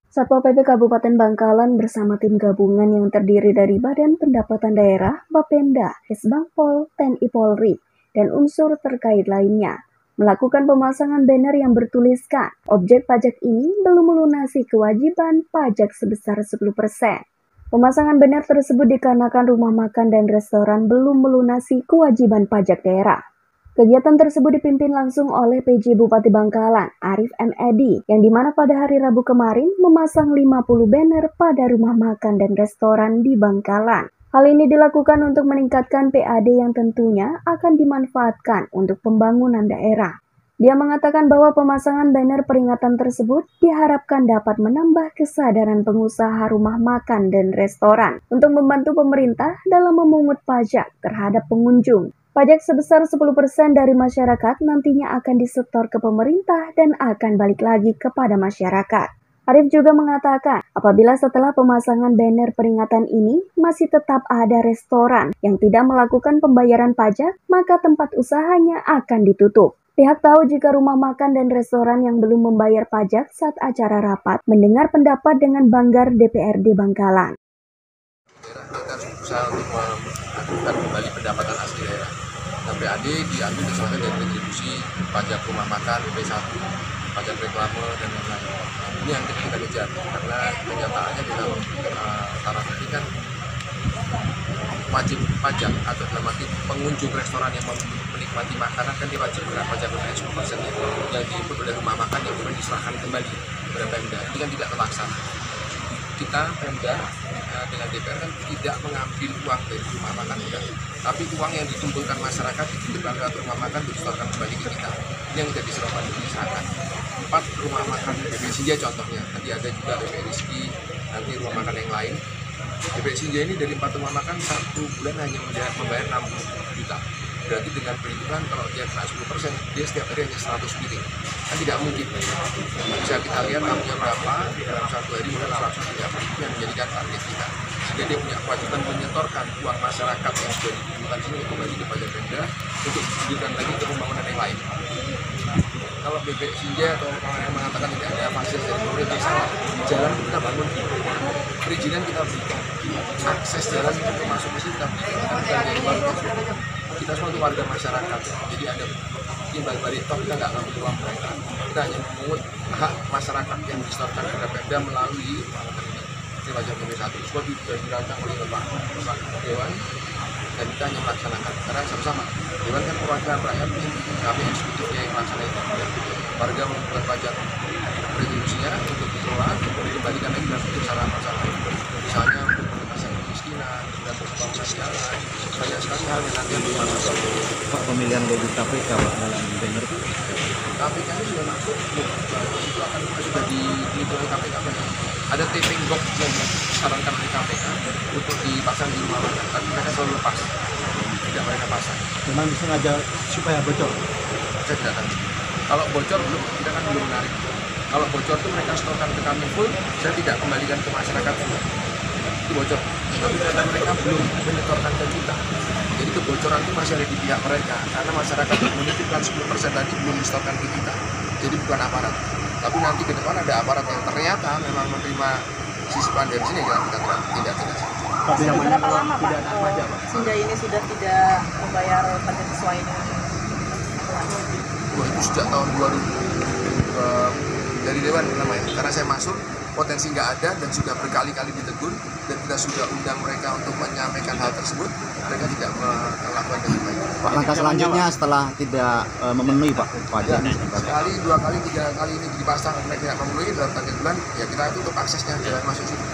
Satpol PP Kabupaten Bangkalan bersama tim gabungan yang terdiri dari Badan Pendapatan Daerah, Bapenda, Kesbangpol, TNI Polri, dan unsur terkait lainnya melakukan pemasangan banner yang bertuliskan objek pajak ini belum melunasi kewajiban pajak sebesar 10%. Pemasangan banner tersebut dikarenakan rumah makan dan restoran belum melunasi kewajiban pajak daerah. Kegiatan tersebut dipimpin langsung oleh PJ Bupati Bangkalan, Arif M. Edi, yang dimana pada hari Rabu kemarin memasang 50 banner pada rumah makan dan restoran di Bangkalan. Hal ini dilakukan untuk meningkatkan PAD yang tentunya akan dimanfaatkan untuk pembangunan daerah. Dia mengatakan bahwa pemasangan banner peringatan tersebut diharapkan dapat menambah kesadaran pengusaha rumah makan dan restoran untuk membantu pemerintah dalam memungut pajak terhadap pengunjung. Pajak sebesar 10% dari masyarakat nantinya akan disetor ke pemerintah dan akan balik lagi kepada masyarakat. Arif juga mengatakan, apabila setelah pemasangan banner peringatan ini masih tetap ada restoran yang tidak melakukan pembayaran pajak, maka tempat usahanya akan ditutup. Pihak tahu jika rumah makan dan restoran yang belum membayar pajak saat acara rapat mendengar pendapat dengan Banggar DPRD Bangkalan. Kita harus berusaha untuk mengaktifkan kembali pendapatan asli daerah. Dan PAD diambil misalnya dari retribusi pajak rumah makan, BP1, pajak reklame, dan lain-lain. Ini yang kita kejar, karena kenyataannya dalam taraf ini kan wajib pajak atau dalam arti pengunjung restoran yang menikmati makanan kan dia wajib bayar pajak BPN 10% itu yang diinput oleh rumah makan yang kemudian diserahkan kembali kepada Pemda. Ini kan tidak terlaksana. Kita Pemda dengan DPR kan tidak mengambil uang dari rumah makan kita, tapi uang yang dikumpulkan masyarakat dititipkan ke rumah makan disetorkan kembali ke kita. Ini yang menjadi seroban misalkan 4 rumah makan BP Sinja contohnya, nanti ada juga BP Rizky, nanti rumah makan yang lain. BP Sinja ini dari 4 rumah makan 1 bulan hanya membayar 60 juta. Berarti dengan perhitungan kalau dia kena 10%, dia setiap hari hanya 100 piring. Kan tidak mungkin. Bisa kita lihat tamunya berapa, dalam 1 hari mungkin 130 ribu yang menjadikan target kita. Sehingga dia punya kewajiban menyetorkan uang masyarakat yang sudah dikumpulkan sini kembali kepada Pemda untuk diberikan lagi ke pembangunan yang lain. Kalau BP Sinja atau orang yang mengatakan tidak ada fasilitas dari pemerintah, salah. Jalan kita bangun, perizinan kita berikan, akses jalan untuk masuk ke sini kita berikan. Kita semua itu warga masyarakat, jadi ada timbal balik toh kita nggak ngambil uang mereka, kita hanya memungut hak masyarakat yang disetorkan kepada Pemda melalui pajak BP1. Sebab sudah dirancang oleh Bapak Dewan dan kita hanya melaksanakan karena sama-sama Dewan kan perwakilan rakyat, kami eksekutifnya yang melaksanakan itu. Warga mengumpulkan pajak retribusinya untuk dikelola, dikembalikan lagi dalam bentuk sarana-sarana misalnya untuk pengentasan kemiskinan dan pembangunan jalan. Banyak sekali hal yang nanti dimasukkan. Pak, pemilihan logo KPK Pak dalam banner itu? KPK ini sudah masuk, itu akan sudah diteliti oleh KPK. Ada taping box yang disarankan oleh KPK untuk dipasang di rumah makan, tapi mereka selalu lepas, tidak mereka pasang. Memang disengaja supaya bocor? Saya tidak tahu. Kalau bocor belum, kita kan belum menarik. Kalau bocor itu mereka setorkan ke kami full, saya tidak kembalikan ke masyarakat full. Itu bocor. Tapi ternyata mereka belum menyetorkan ke kita. Jadi kebocoran itu masih ada di pihak mereka, karena masyarakat yang menitipkan 10% tadi belum disetorkan ke kita. Jadi bukan aparat. Tapi nanti ke depan ada aparat yang ternyata memang menerima sisipan dari sini, ya kita tindak tegas. Berapa lama Pak Sinja ini sudah tidak membayar pajak sesuai dengan itu sejak tahun 2000 dari Dewan namanya. Karena saya masuk, potensi nggak ada dan sudah berkali-kali ditegur dan kita sudah undang mereka untuk menyampaikan hal tersebut, mereka tidak melakukan dengan baik. Pak, langkah selanjutnya setelah tidak memenuhi Pak pajak ya, sekali, 2 kali, 3 kali ini dipasang mereka tidak memenuhi dalam target bulan, ya kita tutup aksesnya jalan masuk situ.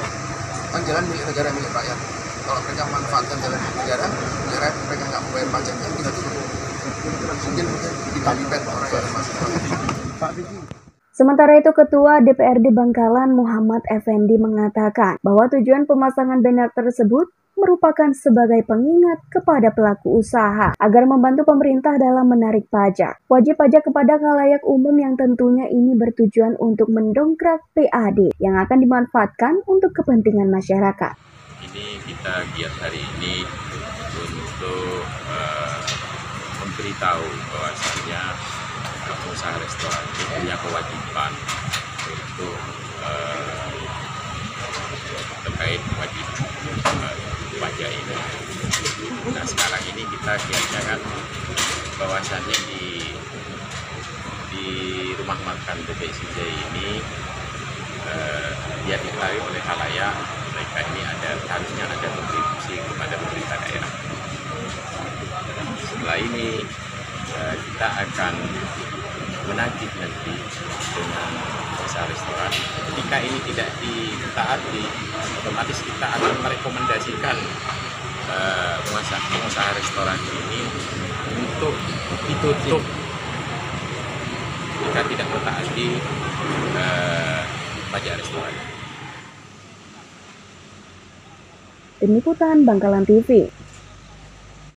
Kan jalan milik negara, milik rakyat. Kalau mereka memanfaatkan jalan milik negara, mereka nggak membayar pajaknya, kita tutup. Mungkin kita lipet orang yang masuk. Pak Vicky. Sementara itu, Ketua DPRD Bangkalan Muhammad Effendi mengatakan bahwa tujuan pemasangan banner tersebut merupakan sebagai pengingat kepada pelaku usaha agar membantu pemerintah dalam menarik pajak. Wajib pajak kepada khalayak umum yang tentunya ini bertujuan untuk mendongkrak PAD yang akan dimanfaatkan untuk kepentingan masyarakat. Ini kita giat hari ini untuk memberitahu bahwasannya pengusaha restoran itu punya kewajiban untuk bahagiakan bahwasannya di rumah makan Bebek Sinjai ini dia diketahui oleh khalayak mereka ini harusnya ada kontribusi kepada pemerintah daerah. Setelah ini kita akan menagih nanti dengan usaha restoran. Jika ini tidak ditaati, otomatis kita akan merekomendasikan pengusaha restoran ini untuk ditutup jika tidak mentaati pajak restoran. Tim Liputan Bangkalan TV.